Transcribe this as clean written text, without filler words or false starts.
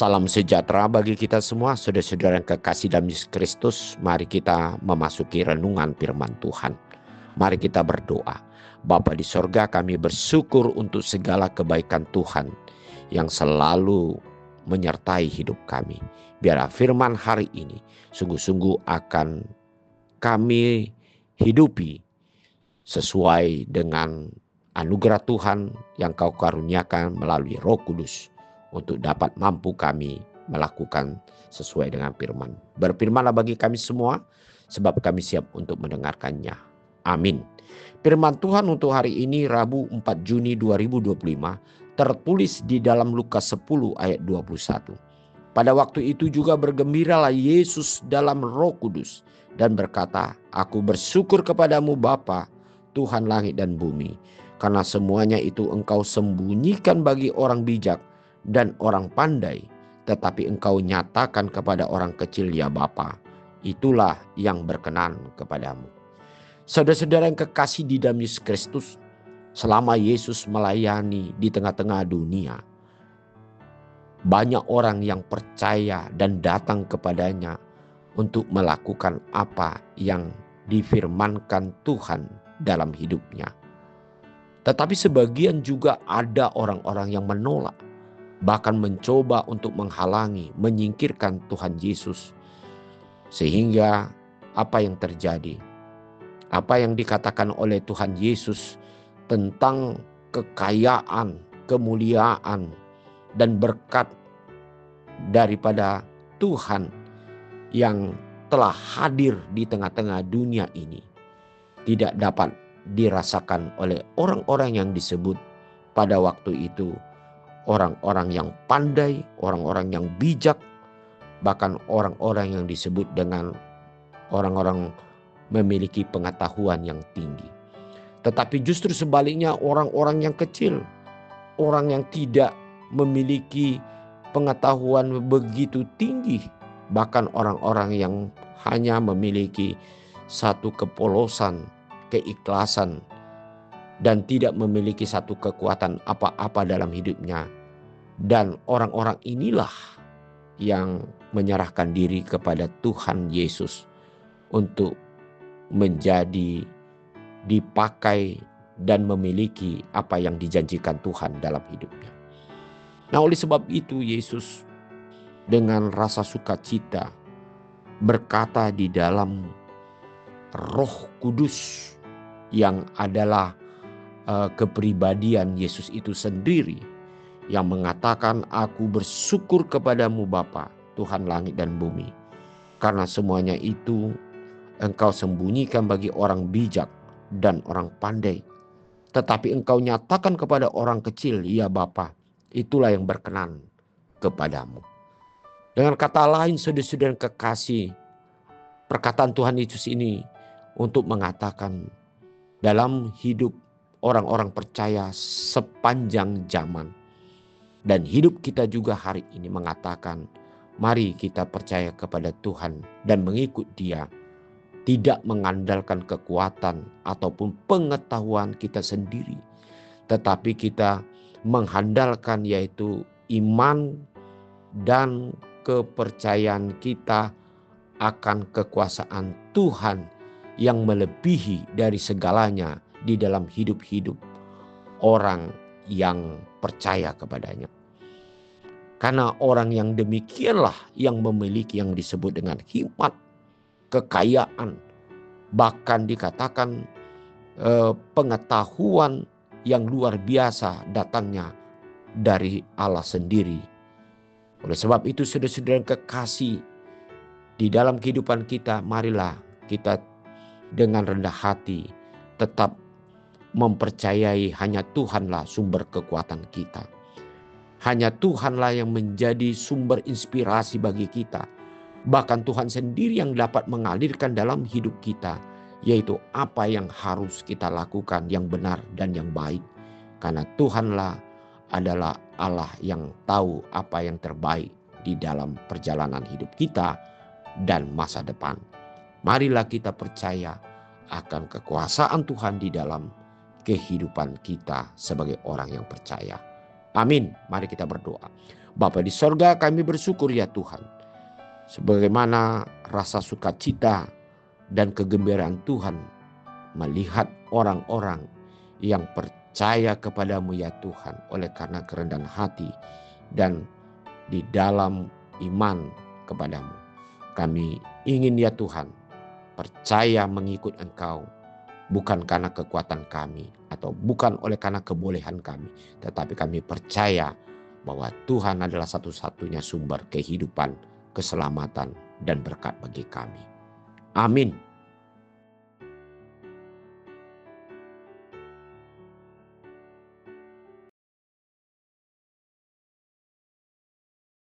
Salam sejahtera bagi kita semua, saudara-saudara yang kekasih dalam Yesus Kristus. Mari kita memasuki renungan firman Tuhan. Mari kita berdoa. Bapa di sorga, kami bersyukur untuk segala kebaikan Tuhan yang selalu menyertai hidup kami. Biar firman hari ini sungguh-sungguh akan kami hidupi sesuai dengan anugerah Tuhan yang Kau karuniakan melalui Roh Kudus, untuk dapat mampu kami melakukan sesuai dengan firman. Berfirmanlah bagi kami semua, sebab kami siap untuk mendengarkannya. Amin. Firman Tuhan untuk hari ini Rabu 4 Juni 2025 tertulis di dalam Lukas 10 ayat 21. Pada waktu itu juga bergembiralah Yesus dalam Roh Kudus dan berkata, "Aku bersyukur kepadamu Bapa, Tuhan langit dan bumi, karena semuanya itu Engkau sembunyikan bagi orang bijak dan orang pandai, tetapi Engkau nyatakan kepada orang kecil, ya Bapa. Itulah yang berkenan kepadamu." Saudara-saudara yang kekasih di dalam Yesus Kristus, selama Yesus melayani di tengah-tengah dunia, banyak orang yang percaya dan datang kepadanya untuk melakukan apa yang difirmankan Tuhan dalam hidupnya. Tetapi sebagian juga ada orang-orang yang menolak, bahkan mencoba untuk menghalangi, menyingkirkan Tuhan Yesus. Sehingga apa yang terjadi? Apa yang dikatakan oleh Tuhan Yesus tentang kekayaan, kemuliaan, dan berkat daripada Tuhan yang telah hadir di tengah-tengah dunia ini tidak dapat dirasakan oleh orang-orang yang disebut pada waktu itu orang-orang yang pandai, orang-orang yang bijak, bahkan orang-orang yang disebut dengan orang-orang memiliki pengetahuan yang tinggi. Tetapi justru sebaliknya, orang-orang yang kecil, orang yang tidak memiliki pengetahuan begitu tinggi, bahkan orang-orang yang hanya memiliki satu kepolosan, keikhlasan, dan tidak memiliki satu kekuatan apa-apa dalam hidupnya. Dan orang-orang inilah yang menyerahkan diri kepada Tuhan Yesus untuk menjadi dipakai dan memiliki apa yang dijanjikan Tuhan dalam hidupnya. Nah, oleh sebab itu Yesus dengan rasa sukacita berkata di dalam Roh Kudus yang adalah kepribadian Yesus itu sendiri, yang mengatakan, "Aku bersyukur kepadamu Bapa, Tuhan langit dan bumi, karena semuanya itu Engkau sembunyikan bagi orang bijak dan orang pandai, tetapi Engkau nyatakan kepada orang kecil, ya Bapa, itulah yang berkenan kepadamu." Dengan kata lain, saudara-saudara kekasih, perkataan Tuhan Yesus ini untuk mengatakan dalam hidup orang-orang percaya sepanjang zaman, dan hidup kita juga hari ini mengatakan, mari kita percaya kepada Tuhan dan mengikut Dia, tidak mengandalkan kekuatan ataupun pengetahuan kita sendiri, tetapi kita mengandalkan yaitu iman dan kepercayaan kita akan kekuasaan Tuhan yang melebihi dari segalanya di dalam hidup-hidup orang yang percaya kepadanya. Karena orang yang demikianlah yang memiliki yang disebut dengan hikmat, kekayaan, bahkan dikatakan pengetahuan yang luar biasa datangnya dari Allah sendiri. Oleh sebab itu, saudara-saudara yang kekasih, di dalam kehidupan kita, marilah kita dengan rendah hati tetap mempercayai hanya Tuhanlah sumber kekuatan kita. Hanya Tuhanlah yang menjadi sumber inspirasi bagi kita. Bahkan Tuhan sendiri yang dapat mengalirkan dalam hidup kita, yaitu apa yang harus kita lakukan yang benar dan yang baik. Karena Tuhanlah adalah Allah yang tahu apa yang terbaik di dalam perjalanan hidup kita dan masa depan. Marilah kita percaya akan kekuasaan Tuhan di dalam kehidupan kita sebagai orang yang percaya. Amin. Mari kita berdoa. Bapa di sorga, kami bersyukur ya Tuhan. Sebagaimana rasa sukacita dan kegembiraan Tuhan melihat orang-orang yang percaya kepadamu ya Tuhan oleh karena kerendahan hati dan di dalam iman kepadamu. Kami ingin ya Tuhan percaya mengikut Engkau, bukan karena kekuatan kami atau bukan oleh karena kebolehan kami, tetapi kami percaya bahwa Tuhan adalah satu-satunya sumber kehidupan, keselamatan, dan berkat bagi kami. Amin.